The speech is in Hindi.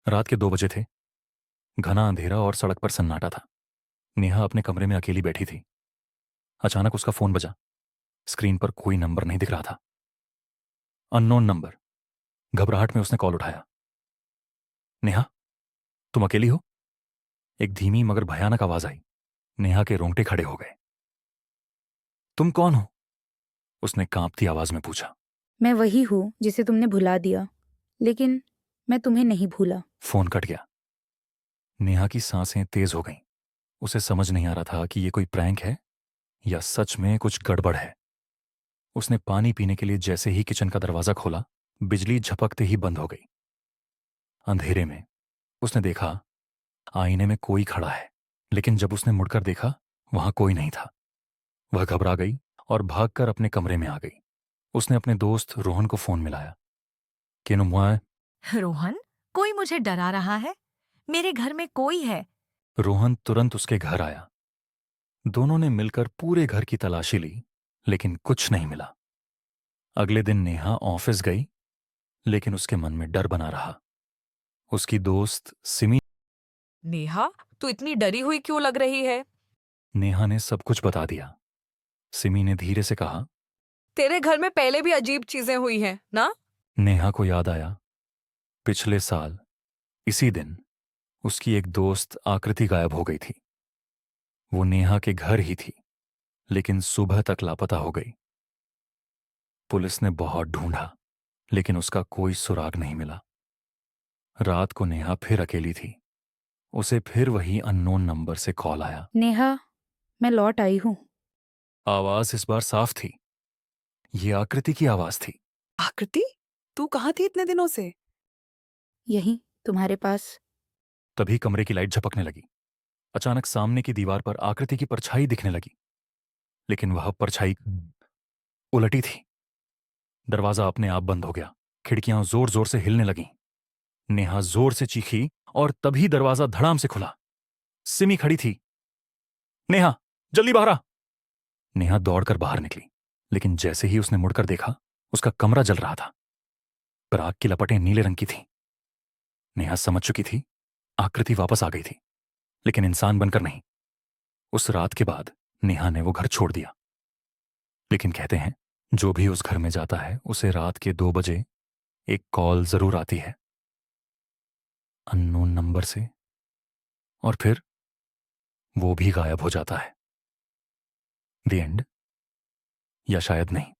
रात के 2 बजे थे। घना अंधेरा और सड़क पर सन्नाटा था। नेहा अपने कमरे में अकेली बैठी थी। अचानक उसका फोन बजा। स्क्रीन पर कोई नंबर नहीं दिख रहा था। Unknown number. घबराहट में उसने कॉल उठाया। नेहा, तुम अकेली हो? एक धीमी मगर भयानक आवाज आई। नेहा के रोंगटे खड़े हो गए। तुम कौन हो? उसने कांपती आवाज में पूछा। मैं वही हूँ जिसे तुमने भुला दिया, लेकिन मैं तुम्हें नहीं भूला। फोन कट गया। नेहा की सांसें तेज हो गईं। उसे समझ नहीं आ रहा था कि ये कोई प्रैंक है या सच में कुछ गड़बड़ है। उसने पानी पीने के लिए जैसे ही किचन का दरवाजा खोला, बिजली झपकते ही बंद हो गई। अंधेरे में उसने देखा आईने में कोई खड़ा है, लेकिन जब उसने मुड़कर देखा वहां कोई नहीं था। वह घबरा गई और भागकर अपने कमरे में आ गई। उसने अपने दोस्त रोहन को फोन मिलाया। केनो मुआ। रोहन, कोई मुझे डरा रहा है। मेरे घर में कोई है। रोहन तुरंत उसके घर आया। दोनों ने मिलकर पूरे घर की तलाशी ली, लेकिन कुछ नहीं मिला। अगले दिन नेहा ऑफिस गई, लेकिन उसके मन में डर बना रहा। उसकी दोस्त सिमी। नेहा, तू इतनी डरी हुई क्यों लग रही है? नेहा ने सब कुछ बता दिया। सिमी ने धीरे से कहा। तेरे घर में पहले भी अजीब चीजें हुई हैं, ना? नेहा को याद आया, पिछले साल इसी दिन उसकी एक दोस्त आकृति गायब हो गई थी। वो नेहा के घर ही थी, लेकिन सुबह तक लापता हो गई। पुलिस ने बहुत ढूंढा, लेकिन उसका कोई सुराग नहीं मिला। रात को नेहा फिर अकेली थी। उसे फिर वही अननोन नंबर से कॉल आया। नेहा, मैं लौट आई हूँ। आवाज इस बार साफ थी। ये आकृति की आवाज थी। आकृति, तू कहाँ थी इतने दिनों से? यहीं, तुम्हारे पास। तभी कमरे की लाइट झपकने लगी। अचानक सामने की दीवार पर आकृति की परछाई दिखने लगी, लेकिन वह परछाई उलटी थी। दरवाजा अपने आप बंद हो गया। खिड़कियां जोर जोर से हिलने लगीं। नेहा जोर से चीखी और तभी दरवाजा धड़ाम से खुला। सिमी खड़ी थी। नेहा, जल्दी बाहर आ। नेहा दौड़कर बाहर निकली, लेकिन जैसे ही उसने मुड़कर देखा, उसका कमरा जल रहा था, पर आग की लपटें नीले रंग की थीं। नेहा समझ चुकी थी आकृति वापस आ गई थी, लेकिन इंसान बनकर नहीं। उस रात के बाद नेहा ने वो घर छोड़ दिया। लेकिन कहते हैं, जो भी उस घर में जाता है उसे रात के 2 बजे एक कॉल जरूर आती है, अननोन नंबर से, और फिर वो भी गायब हो जाता है। द एंड, या शायद नहीं।